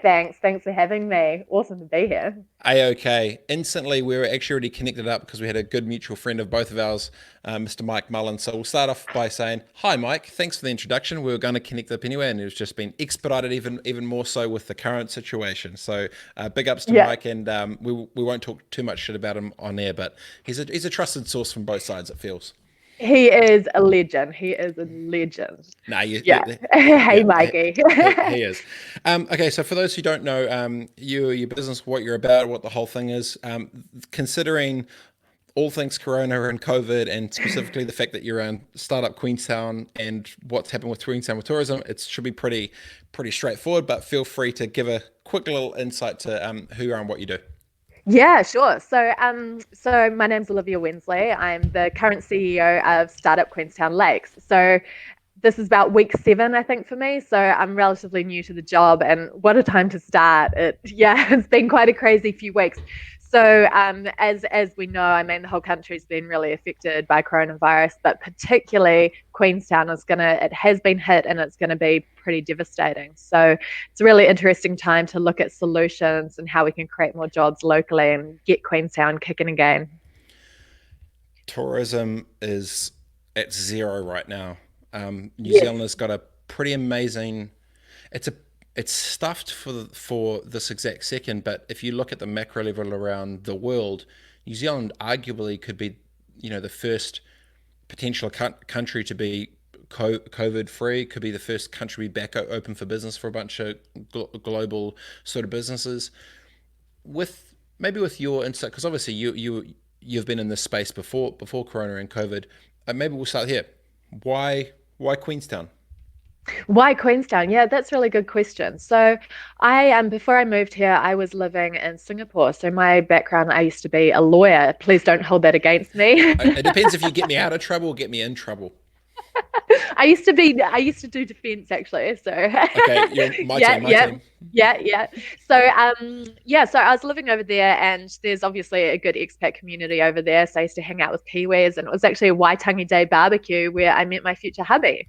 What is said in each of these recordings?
thanks. Thanks for having me. Awesome to be here. A-OK. Instantly, we were actually already connected up because we had a good mutual friend of both of ours, Mr. Mike Mullen. So we'll start off by saying, hi, Mike. Thanks for the introduction. We were going to connect up anyway, and it was just been expedited even more so with the current situation. So big ups to Yeah, Mike, and we won't talk too much shit about him on air, but he's a trusted source from both sides, it feels. he is a legend. He is a legend. Nah, Yeah. Hey, yeah, Mikey. he is. Okay, so for those who don't know, your business, what you're about, what the whole thing is, considering all things Corona and COVID, and specifically the fact that you're around startup Queenstown and what's happened with Queenstown with tourism, it should be pretty straightforward. But feel free to give a quick little insight to who you are and what you do. Yeah, sure. So my name's Olivia Wensley. I'm the current CEO of Startup Queenstown Lakes. So this is about week 7, I think, for me. So I'm relatively new to the job, and what a time to start! Yeah, it's been quite a crazy few weeks. So as we know, I mean, the whole country's been really affected by coronavirus, but particularly Queenstown it has been hit, and it's going to be pretty devastating. So it's a really interesting time to look at solutions and how we can create more jobs locally and get Queenstown kicking again. Tourism is at zero right now. New Zealand Yes. has got a pretty amazing. It's a it's stuffed for this exact second, but if you look at the macro level around the world, New Zealand arguably could be, the first potential country to be COVID free. Could be the first country to be back open for business for a bunch of global sort of businesses. Maybe with your insight, because obviously you've been in this space before Corona and COVID. Maybe we'll start here. Why Queenstown? Why Queenstown? Yeah, that's a really good question. So I before I moved here, I was living in Singapore. So my background, I used to be a lawyer. Please don't hold that against me. It depends if you get me out of trouble or get me in trouble. I used to do defense actually. So Okay, you're my yeah, team, my yeah. team. Yeah. So I was living over there, and there's obviously a good expat community over there. So I used to hang out with Kiwis, and it was actually a Waitangi Day barbecue where I met my future hubby.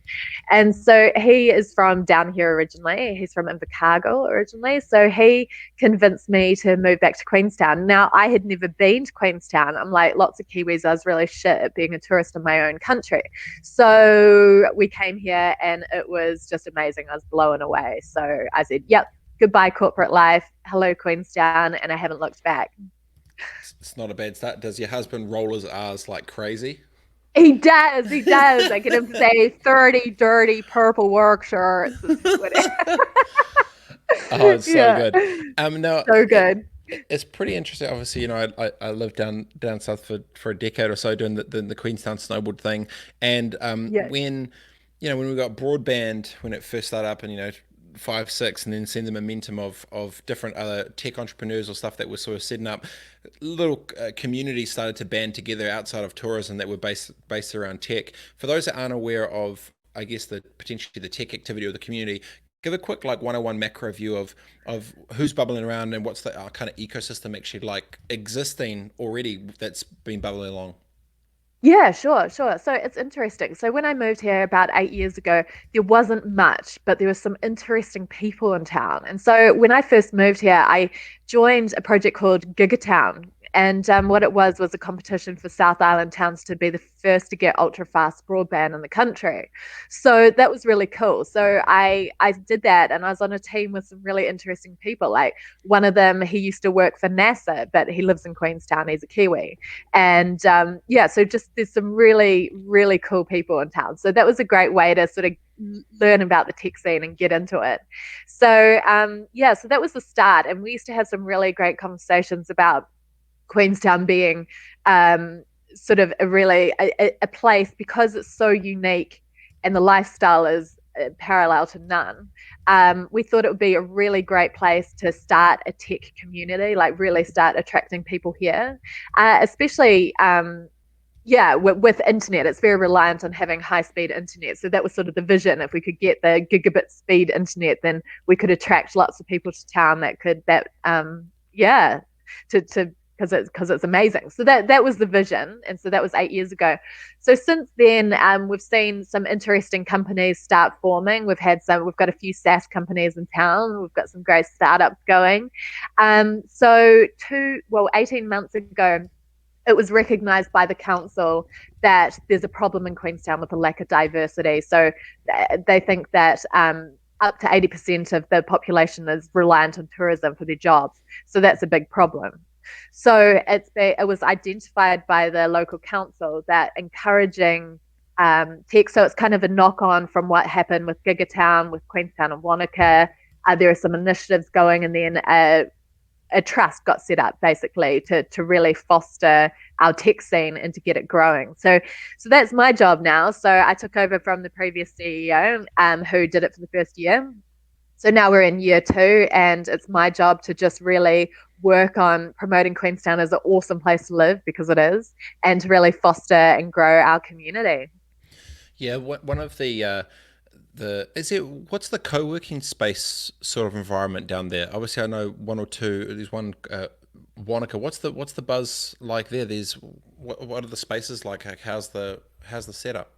And so he is from down here originally. He's from Invercargill originally. So he convinced me to move back to Queenstown. Now, I had never been to Queenstown. I'm like lots of Kiwis, I was really shit at being a tourist in my own country. So we came here, and it was just amazing. I was blown away. So I said, yep, goodbye corporate life. Hello, Queenstown. And I haven't looked back. It's not a bad start. Does your husband roll his R's like crazy? He does. He does. I get him to say 30 dirty purple work shirts. Oh, it's so Yeah. good. No, So good. it's pretty interesting. Obviously, I lived down south for a decade or so doing the Queenstown snowboard thing, and Yeah. when we got broadband when it first started up, and 5, 6, and then seeing the momentum of different other tech entrepreneurs or stuff that were sort of setting up little communities started to band together outside of tourism that were based around tech. For those that aren't aware of, I guess, the potentially the tech activity or the community, give a quick like 101 macro view of who's bubbling around and what's the kind of ecosystem actually like existing already that's been bubbling along. Yeah, sure. So it's interesting. So when I moved here about 8 years ago, there wasn't much, but there were some interesting people in town. And so when I first moved here, I joined a project called Gigatown. And what it was a competition for South Island towns to be the first to get ultra fast broadband in the country. So that was really cool. So I did that, and I was on a team with some really interesting people. Like one of them, he used to work for NASA, but he lives in Queenstown. He's a Kiwi, and yeah, so just there's some really really cool people in town. So that was a great way to sort of learn about the tech scene and get into it. So yeah, so that was the start, and we used to have some really great conversations about Queenstown being sort of a place because it's so unique and the lifestyle is parallel to none. We thought it would be a really great place to start a tech community, like really start attracting people here, especially yeah, with internet, it's very reliant on having high speed internet. So that was sort of the vision. If we could get the gigabit speed internet, then we could attract lots of people to town that could yeah to because it's amazing. So that was the vision, and so that was 8 years ago. So since then, we've seen some interesting companies start forming. We've got a few SaaS companies in town. We've got some great startups going. So 18 months ago, it was recognised by the council that there's a problem in Queenstown with a lack of diversity. So they think that up to 80% of the population is reliant on tourism for their jobs. So that's a big problem. So it was identified by the local council that encouraging tech, so it's kind of a knock on from what happened with Gigatown, with Queenstown and Wanaka. There are some initiatives going, and then a trust got set up basically to really foster our tech scene and to get it growing. So that's my job now. So I took over from the previous CEO who did it for the first year. So now we're in year 2, and it's my job to just really work on promoting Queenstown as an awesome place to live, because it is, and to really foster and grow our community. Yeah, one of the is it what's the co-working space sort of environment down there? Obviously, I know one or two. There's one Wanaka. What's the buzz like there? There's what are the spaces like? How's the setup?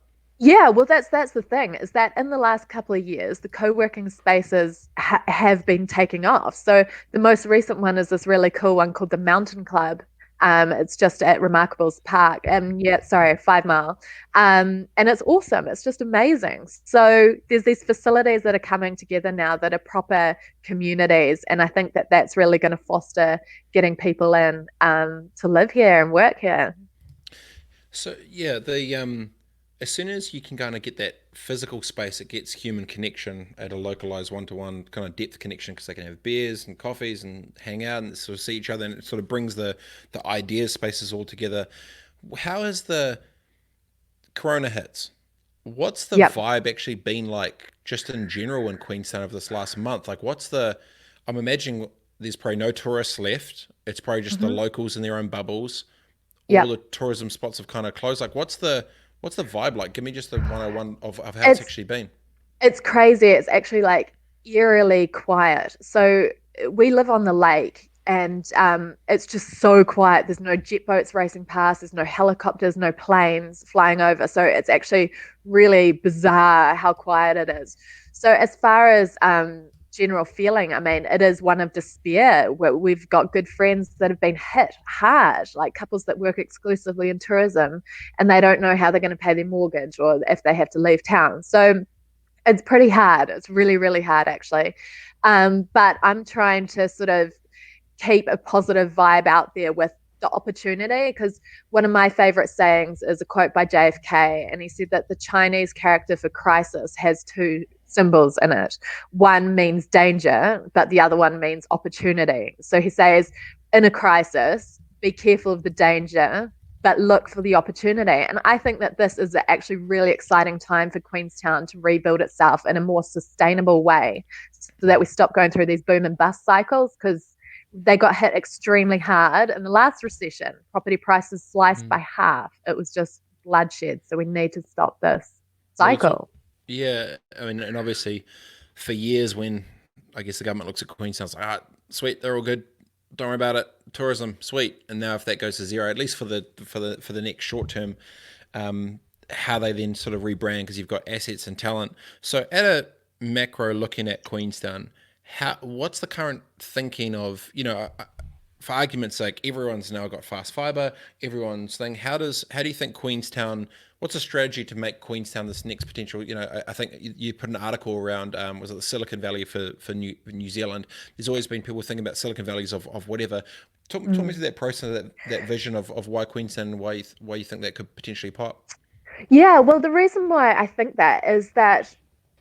Yeah, well, that's the thing, is that in the last couple of years, the co-working spaces have been taking off. So the most recent one is this really cool one called the Mountain Club. It's just at Remarkables Park, and yeah, sorry, 5 Mile. And it's awesome. It's just amazing. So there's these facilities that are coming together now that are proper communities, and I think that that's really going to foster getting people in to live here and work here. So yeah, the as soon as you can kind of get that physical space, it gets human connection at a localized one-to-one kind of depth connection, because they can have beers and coffees and hang out and sort of see each other, and it sort of brings the idea spaces all together. How has the Corona hits? What's the Yep. vibe actually been like just in general in Queenstown over this last month? Like, what's the? I'm imagining there's probably no tourists left. It's probably just the Hmm. locals in their own bubbles. All Yep. the tourism spots have kind of closed. Like, what's the vibe like? Give me just the 101 of how it's It's actually been. It's crazy. It's actually like eerily quiet. So we live on the lake, and it's just so quiet. There's no jet boats racing past. There's no helicopters, no planes flying over. So it's actually really bizarre how quiet it is. So as far as general feeling, I mean, it is one of despair. We've got good friends that have been hit hard, like couples that work exclusively in tourism, and they don't know how they're going to pay their mortgage or if they have to leave town. So it's pretty hard. It's really, really hard, actually. But I'm trying to sort of keep a positive vibe out there with the opportunity, because one of my favorite sayings is a quote by JFK, and he said that the Chinese character for crisis has two symbols in it. One means danger, but the other one means opportunity. So he says, in a crisis, be careful of the danger, but look for the opportunity. And I think that this is actually really exciting time for Queenstown to rebuild itself in a more sustainable way, so that we stop going through these boom and bust cycles, because they got hit extremely hard in the last recession. Property prices sliced Mm. by half. It was just bloodshed. So we need to stop this Well, it's cycle. yeah. I mean, and obviously, for years when I guess the government looks at Queenstown, it's like, ah, sweet, they're all good. Don't worry about it. Tourism, sweet. And now if that goes to zero, at least for the next short term, how they then sort of rebrand, because you've got assets and talent. So at a macro looking at Queenstown, what's the current thinking of, for argument's sake, everyone's now got fast fiber, everyone's thing. How do you think Queenstown? What's a strategy to make Queenstown this next potential? I think you put an article around, was it the Silicon Valley for New Zealand? There's always been people thinking about Silicon Valleys of whatever. Talk me Mm. through that process, that vision of why Queenstown, and why you think that could potentially pop. Yeah, well, the reason why I think that is that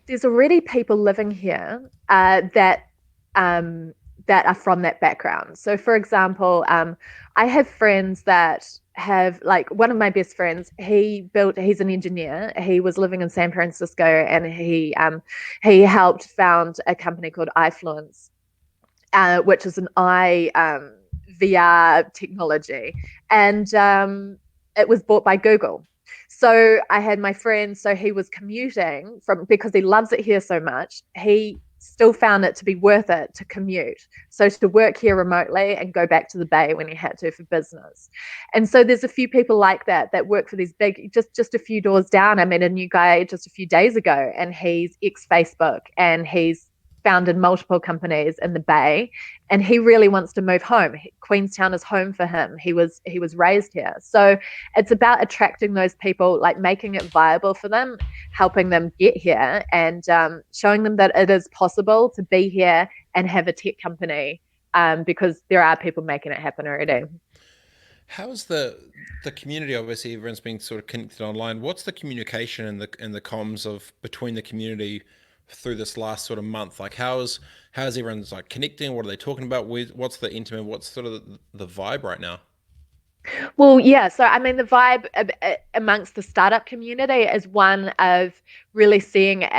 there's already people living here um, that are from that background. So, for example, I have friends that have, like, one of my best friends. He's an engineer. He was living in San Francisco, and he helped found a company called iFluence, which is an eye VR technology, and it was bought by Google. So I had my friend, so he was commuting from, because he loves it here so much. He still found it to be worth it to commute. So to work here remotely and go back to the Bay when he had to for business. And so there's a few people like that that work for these big, just a few doors down. I met a new guy just a few days ago, and he's ex Facebook, and he's founded multiple companies in the Bay, and he really wants to move home. Queenstown is home for him. He was raised here. So it's about attracting those people, like making it viable for them, helping them get here, and showing them that it is possible to be here and have a tech company, because there are people making it happen already. How's the community? Obviously, everyone's been sort of connected online. What's the communication and the comms of between the community through this last sort of month? Like, how's everyone's like connecting? What are they talking about? What's the intimate? What's sort of the vibe right now? Well, yeah. So, I mean, the vibe amongst the startup community is one of really seeing it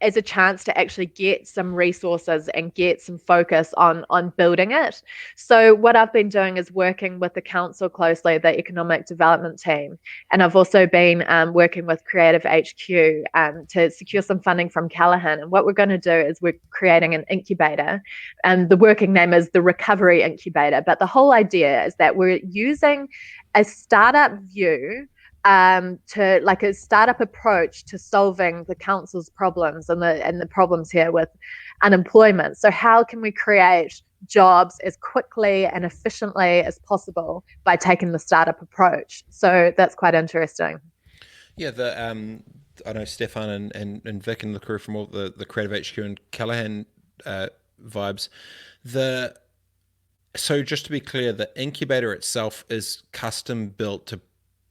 as a chance to actually get some resources and get some focus on building it. So, what I've been doing is working with the council closely, the economic development team, and I've also been working with Creative HQ to secure some funding from Callaghan. And what we're going to do is we're creating an incubator, and the working name is the Recovery Incubator. But the whole idea is that we're using a startup view, to like a startup approach to solving the council's problems and the problems here with unemployment. So how can we create jobs as quickly and efficiently as possible by taking the startup approach? So that's quite interesting. Yeah, the I know Stefan and Vic and the crew from all the Creative HQ and Callahan uh, vibes. The So just to be clear, the incubator itself is custom built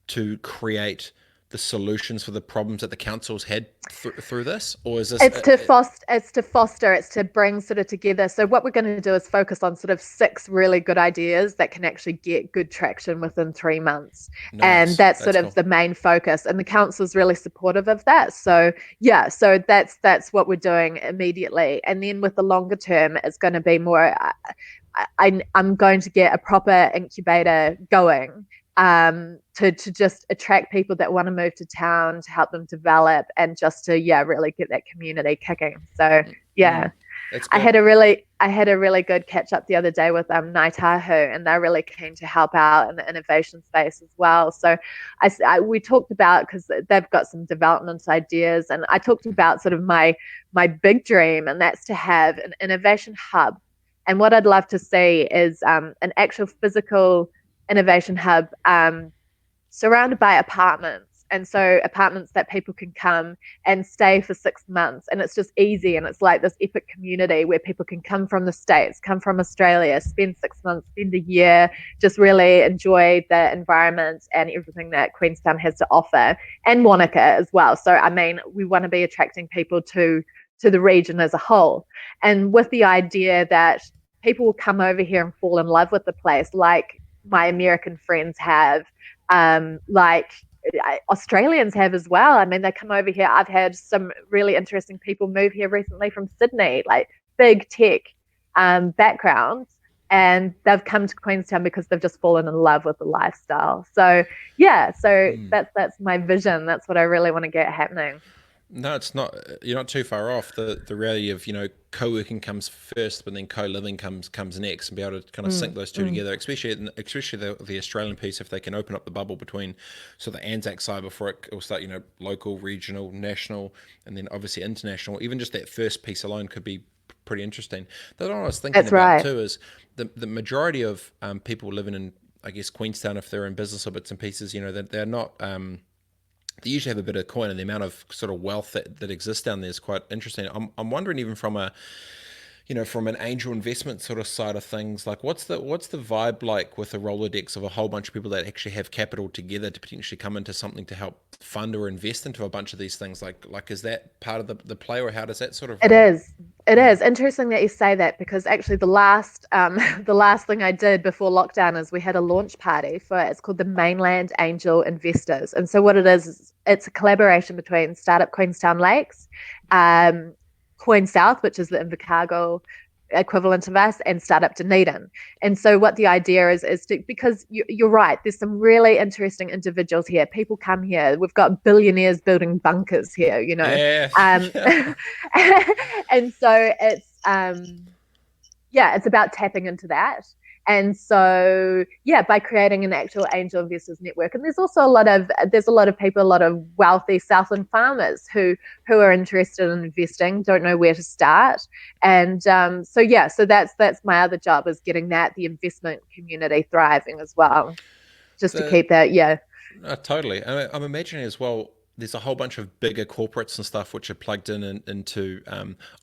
to create the solutions for the problems that the council's had through this, or is this? It's to bring sort of together. So what we're going to do is focus on sort of six really good ideas that can actually get good traction within 3 months. And Nice, that's sort that's of cool. the main focus. And the council's really supportive of that. So yeah, so that's what we're doing immediately. And then with the longer term, it's going to be more, I'm going to get a proper incubator going, to just attract people that want to move to town, to help them develop, and just to, yeah, really get that community kicking. So yeah, Mm, that's good. I had a really good catch up the other day with Naitahu, and they're really keen to help out in the innovation space as well. So we talked about, because they've got some development ideas, and I talked about sort of my big dream, and that's to have an innovation hub. And what I'd love to see is an actual physical innovation hub, surrounded by apartments. And so apartments that people can come and stay for 6 months. And it's just easy. And it's like this epic community where people can come from the States, come from Australia, spend 6 months, spend a year, just really enjoy the environment and everything that Queenstown has to offer, and Wanaka as well. So, I mean, we want to be attracting people to the region as a whole. And with the idea that people will come over here and fall in love with the place, like my American friends have, like Australians have as well. I mean, they come over here. I've had some really interesting people move here recently from Sydney, like big tech backgrounds, and they've come to Queenstown because they've just fallen in love with the lifestyle. So yeah, so Mm. that's my vision. That's what I really want to get happening. No, it's not. You're not too far off. The reality of co-working comes first, but then co-living comes next, and be able to kind of sync Mm, those two mm. together. Especially the Australian piece, if they can open up the bubble between so the Anzac side before it will start. Local, regional, national, and then obviously international. Even just that first piece alone could be pretty interesting. The other one I was thinking That's about right. too is the majority of people living in, I guess, Queenstown, if they're in business or bits and pieces, they're not. They usually have a bit of coin, and the amount of sort of wealth that exists down there is quite interesting. I'm wondering, even from from an angel investment sort of side of things, like what's the vibe like with a Rolodex of a whole bunch of people that actually have capital together to potentially come into something to help fund or invest into a bunch of these things? Like is that part of the play, or how does that sort of It roll? is. It is interesting that you say that, because actually the last the last thing I did before lockdown is we had a launch party for, it's called the Mainland Angel Investors. And so what it is it's a collaboration between Startup Queenstown Lakes, Coin South, which is the Invercargill equivalent of us, and start up Dunedin. And so what the idea is to, because you're right, there's some really interesting individuals here. People come here. We've got billionaires building bunkers here, you know. Yeah, Um, yeah. and so it's about tapping into that. And so, yeah, by creating an actual angel investors network, and there's a lot of people, a lot of wealthy Southland farmers who are interested in investing, don't know where to start, and so that's my other job, is getting the investment community thriving as well, just to The keep that, yeah. totally. I'm imagining as well. There's a whole bunch of bigger corporates and stuff which are plugged into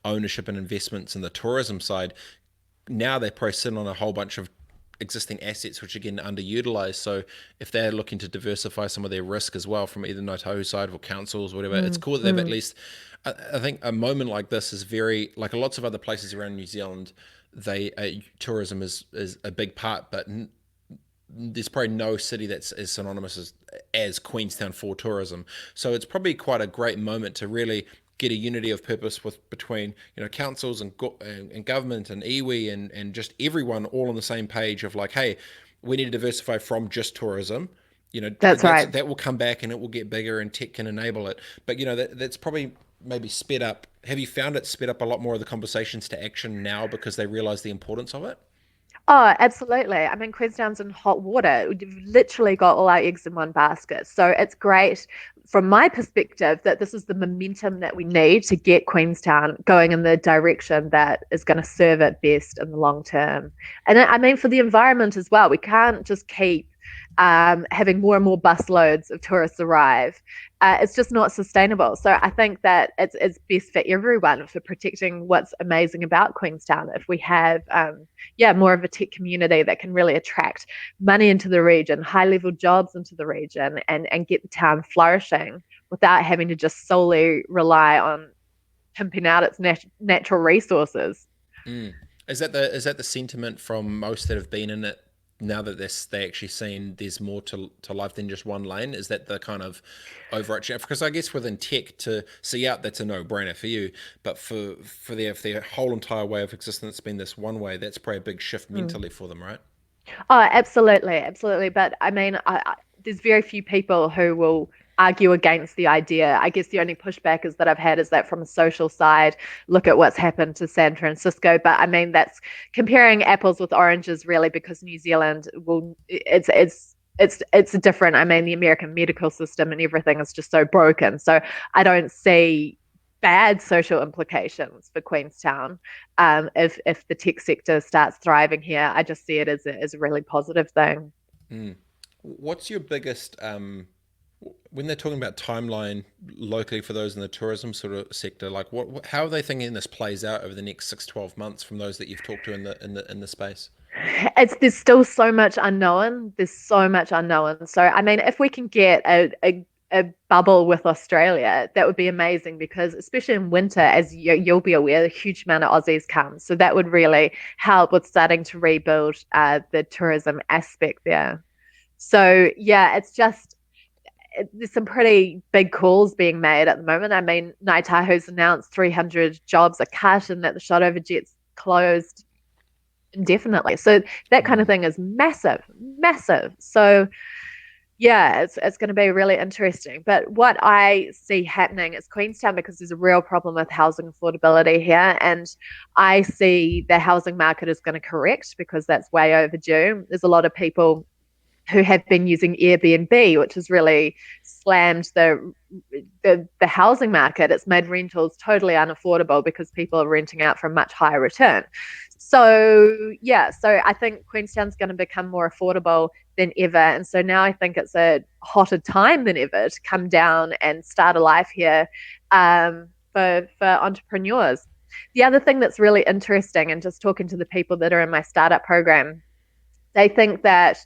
ownership and investments in the tourism side. Now they're probably sitting on a whole bunch of existing assets which are getting underutilized. So if they're looking to diversify some of their risk as well from either Ngāi side or councils or whatever, it's Mm, cool that they've at mm. least. I think a moment like this is very like lots of other places around New Zealand. Tourism is a big part, but there's probably no city that's as synonymous as Queenstown for tourism. So it's probably quite a great moment to really get a unity of purpose between councils and government and iwi and just everyone all on the same page of like, hey, we need to diversify from just tourism. That's right. That will come back and it will get bigger and tech can enable it. But that's probably maybe sped up. Have you found it sped up a lot more of the conversations to action now because they realize the importance of it? Oh, absolutely. I mean, Queenstown's in hot water. We've literally got all our eggs in one basket. So it's great from my perspective that this is the momentum that we need to get Queenstown going in the direction that is going to serve it best in the long term. And I mean, for the environment as well, we can't just keep having more and more bus loads of tourists arrive. It's just not sustainable. So I think that it's best for everyone, for protecting what's amazing about Queenstown, if we have more of a tech community that can really attract money into the region, high level jobs into the region, and get the town flourishing without having to just solely rely on pimping out its natural resources. Mm. Is that the sentiment from most that have been in it now that they actually seen there's more to life than just one lane? Is that the kind of overarching? Because I guess within tech to see out, that's a no brainer for you, but for their whole entire way of existence being this one way, that's probably a big shift Mm. mentally for them, right? Oh, absolutely, absolutely. But I mean, there's very few people who will argue against the idea. I guess the only pushback is that I've had is that from a social side, look at what's happened to San Francisco. But I mean, that's comparing apples with oranges, really, because New Zealand it's different. I mean, the American medical system and everything is just so broken. So I don't see bad social implications for Queenstown if the tech sector starts thriving here. I just see it as a really positive thing. Mm. What's your biggest when they're talking about timeline locally for those in the tourism sort of sector? Like, how are they thinking this plays out over the next 6, 12 months from those that you've talked to in the space? There's still so much unknown. There's so much unknown. So I mean, if we can get a bubble with Australia, that would be amazing, because especially in winter, as you'll be aware, a huge amount of Aussies come. So that would really help with starting to rebuild the tourism aspect there. So yeah, there's some pretty big calls being made at the moment. I mean, Ngāi Tahoe's announced 300 jobs are cut and that the shot over jet's closed indefinitely. So that kind of Mm. thing is massive, massive. So yeah, it's going to be really interesting. But what I see happening is Queenstown, because there's a real problem with housing affordability here, and I see the housing market is going to correct because that's way overdue. There's a lot of people who have been using Airbnb, which has really slammed the housing market. It's made rentals totally unaffordable because people are renting out for a much higher return. So yeah, so I think Queenstown's going to become more affordable than ever, and so now I think it's a hotter time than ever to come down and start a life here for entrepreneurs. The other thing that's really interesting, and just talking to the people that are in my startup program, they think that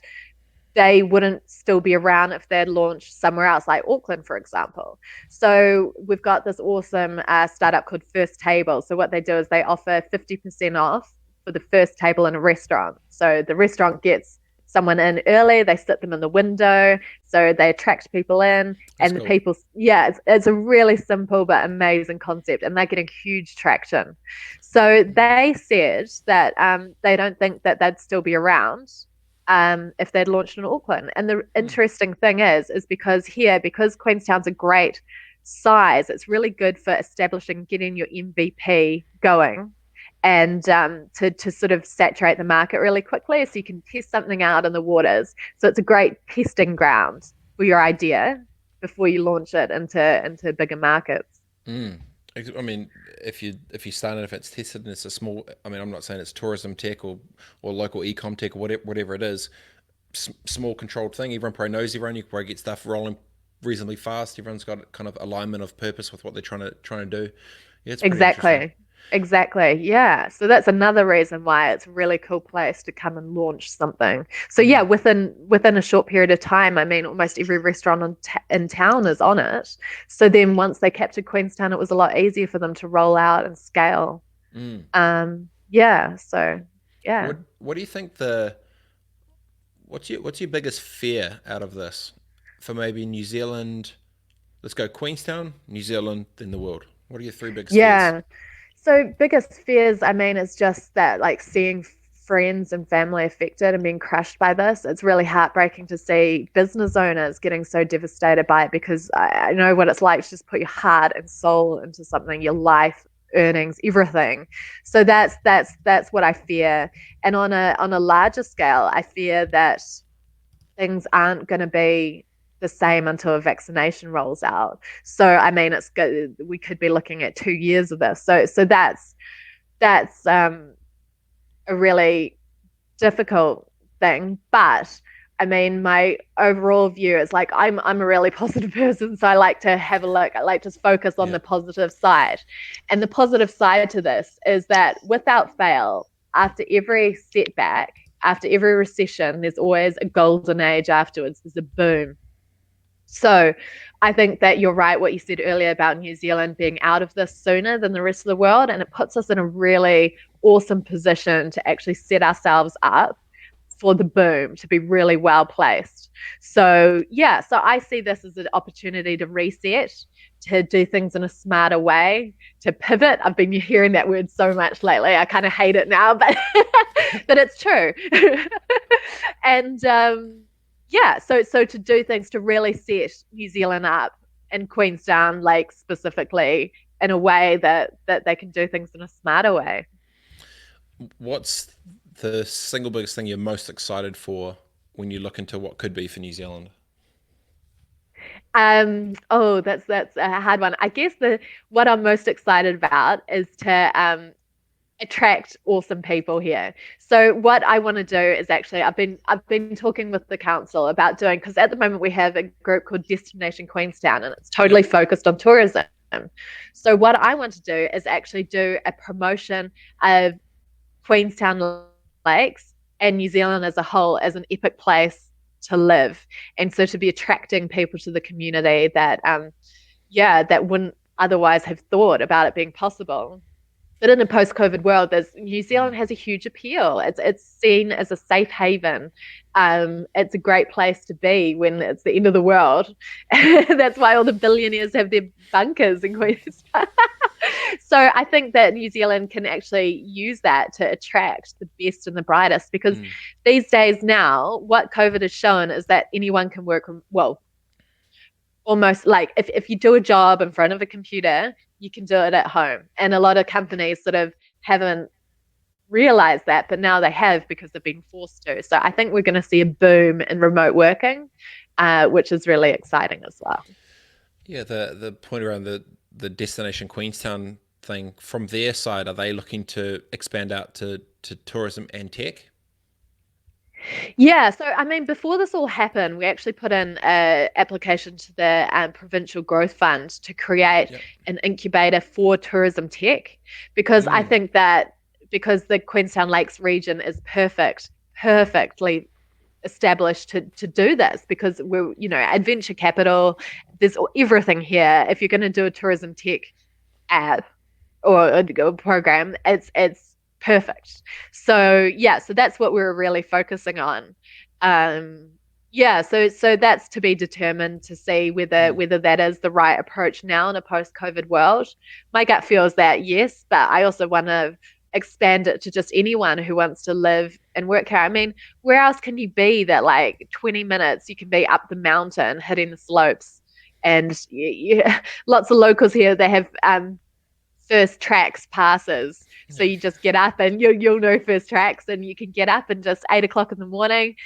they wouldn't still be around if they'd launched somewhere else, like Auckland, for example. So we've got this awesome startup called First Table. So what they do is they offer 50% off for the first table in a restaurant. So the restaurant gets someone in early, they sit them in the window, so they attract people in, That's and the cool. people, yeah, it's a really simple but amazing concept, and they're getting huge traction. So they said that they don't think that they'd still be around if they'd launched in Auckland. And the Mm, interesting thing is because here, because Queenstown's a great size, it's really good for establishing, getting your MVP going and to sort of saturate the market really quickly so you can test something out in the waters. So it's a great testing ground for your idea before you launch it into bigger markets. mm. I mean, if you start it, if it's tested and it's a small, I mean, I'm not saying it's tourism tech or local ecom tech or whatever it is, small controlled thing. Everyone probably knows everyone. You can probably get stuff rolling reasonably fast. Everyone's got kind of alignment of purpose with what they're trying to do. Yeah, it's pretty interesting. Exactly. Exactly. Yeah. So that's another reason why it's a really cool place to come and launch something. So yeah, Mm, within a short period of time, I mean, almost every restaurant in town is on it. So then once they captured Queenstown, it was a lot easier for them to roll out and scale. mm. Yeah. So yeah. What do you think what's your biggest fear out of this for maybe New Zealand? Let's go Queenstown, New Zealand, then the world. What are your three biggest fears? Yeah. So biggest fears, I mean, it's just that like seeing friends and family affected and being crushed by this. It's really heartbreaking to see business owners getting so devastated by it because I know what it's like to just put your heart and soul into something, your life, earnings, everything. So that's what I fear. And on a larger scale, I fear that things aren't going to be the same until a vaccination rolls out. So I mean, it's good. We could be looking at 2 years of this. So that's a really difficult thing. But I mean, my overall view is like I'm a really positive person, so I like to have a look. I like to focus on Yeah. the positive side, and the positive side to this is that without fail, after every setback, after every recession, there's always a golden age afterwards. There's a boom. So I think that you're right, what you said earlier about New Zealand being out of this sooner than the rest of the world. And it puts us in a really awesome position to actually set ourselves up for the boom, to be really well placed. So, yeah, so I see this as an opportunity to reset, to do things in a smarter way, to pivot. I've been hearing that word so much lately. I kind of hate it now, but but it's true. And yeah, so to do things to really set New Zealand up and Queenstown Lake specifically in a way that they can do things in a smarter way. What's the single biggest thing you're most excited for when you look into what could be for New Zealand? Oh, that's a hard one. I guess the what I'm most excited about is to attract awesome people here. So what I want to do is actually I've been talking with the council about doing because at the moment we have a group called Destination Queenstown and it's totally Yep. focused on tourism. So what I want to do is actually do a promotion of Queenstown Lakes and New Zealand as a whole as an epic place to live. And so to be attracting people to the community that yeah, that wouldn't otherwise have thought about it being possible. But in a post-COVID world, there's New Zealand has a huge appeal. It's seen as a safe haven. It's a great place to be when it's the end of the world. That's why all the billionaires have their bunkers in Queenstown. So I think that New Zealand can actually use that to attract the best and the brightest because Mm, these days now, what COVID has shown is that anyone can work, well, almost like if you do a job in front of a computer, you can do it at home. And a lot of companies sort of haven't realized that, but now they have because they've been forced to. So I think we're going to see a boom in remote working, which is really exciting as well. yeah, the point around the destination Queenstown thing from their side, are they looking to expand out to tourism and tech? Yeah, so I mean, before this all happened, we actually put in an application to the Provincial Growth Fund to create Yep. an incubator for tourism tech, because I Mm, think that because the Queenstown Lakes region is perfectly established to do this, because we're adventure capital. There's everything here. If you're going to do a tourism tech app or a program, it's perfect. So yeah, so that's what we're really focusing on. Um, Yeah, so that's to be determined to see whether Mm. whether that is the right approach now in a post-COVID world. My gut feels that yes, but I also want to expand it to just anyone who wants to live and work here. I mean, where else can you be that like 20 minutes you can be up the mountain hitting the slopes and lots of locals here they have first tracks passes. So Yeah. you just get up and you'll know first tracks and you can get up and just 8 o'clock in the morning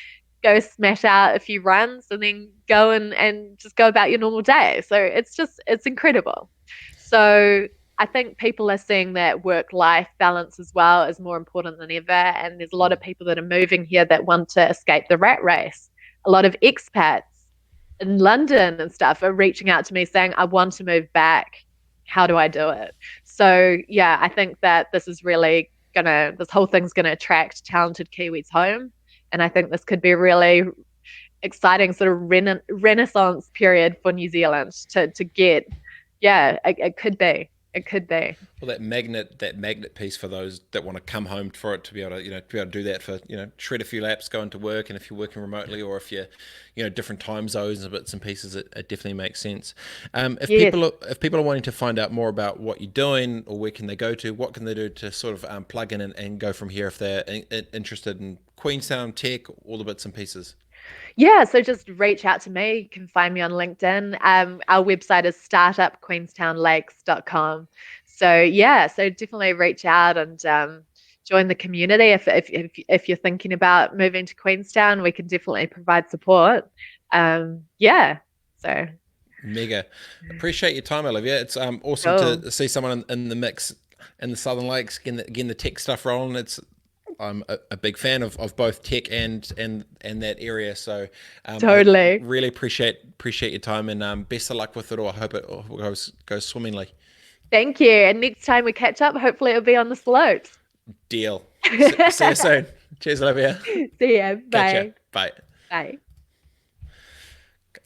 go smash out a few runs and then go and just go about your normal day. So it's incredible. So I think people are seeing that work life balance as well is more important than ever. And there's a lot Mm. of people that are moving here that want to escape the rat race. A lot of expats in London and stuff are reaching out to me saying, I want to move back. How do I do it? So yeah, I think that this whole thing's gonna attract talented Kiwis home. And I think this could be a really exciting sort of renaissance period for New Zealand to get. Yeah, it could be. It could be. Well, that magnet piece for those that want to come home for it to be able to to be able to do that for shred a few laps, go into work, and if you're working remotely or if you're different time zones and bits and pieces, it definitely makes sense. If Yes. people are wanting to find out more about what you're doing or where can they go to, what can they do to sort of plug in and go from here if they're interested in Queenstown tech, all the bits and pieces. Yeah, so just reach out to me. You can find me on LinkedIn. Our website is startupqueenstownlakes.com. So yeah, so definitely reach out and join the community if you're thinking about moving to Queenstown. We can definitely provide support. Yeah, so Mega. Appreciate your time, Olivia. It's awesome cool. to see someone in the mix in the Southern Lakes, getting the tech stuff rolling. I'm a big fan of both tech and that area. So I Totally. really appreciate your time and best of luck with it all. I hope it all goes swimmingly. Thank you. And next time we catch up, hopefully it'll be on the slopes. Deal. See you soon. Cheers, Olivia. See ya. Catch ya. Bye. Bye. Bye.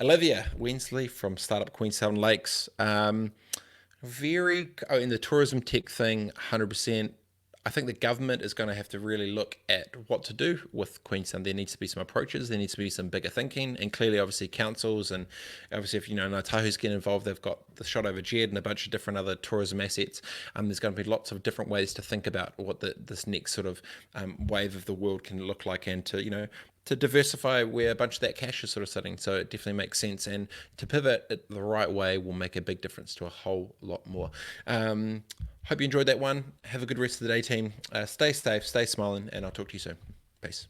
Olivia Wensley from Startup Queenstown Lakes. In the tourism tech thing, 100%. I think the government is going to have to really look at what to do with Queenstown. There needs to be some approaches. There needs to be some bigger thinking, and clearly, obviously, councils and obviously, if Ngāi Tahu's getting involved, they've got the shot over Jed and a bunch of different other tourism assets. There's going to be lots of different ways to think about what this next sort of wave of the world can look like, and to diversify where a bunch of that cash is sort of sitting. So it definitely makes sense. And to pivot it the right way will make a big difference to a whole lot more. Hope you enjoyed that one. Have a good rest of the day, team. Stay safe, stay smiling, and I'll talk to you soon. Peace.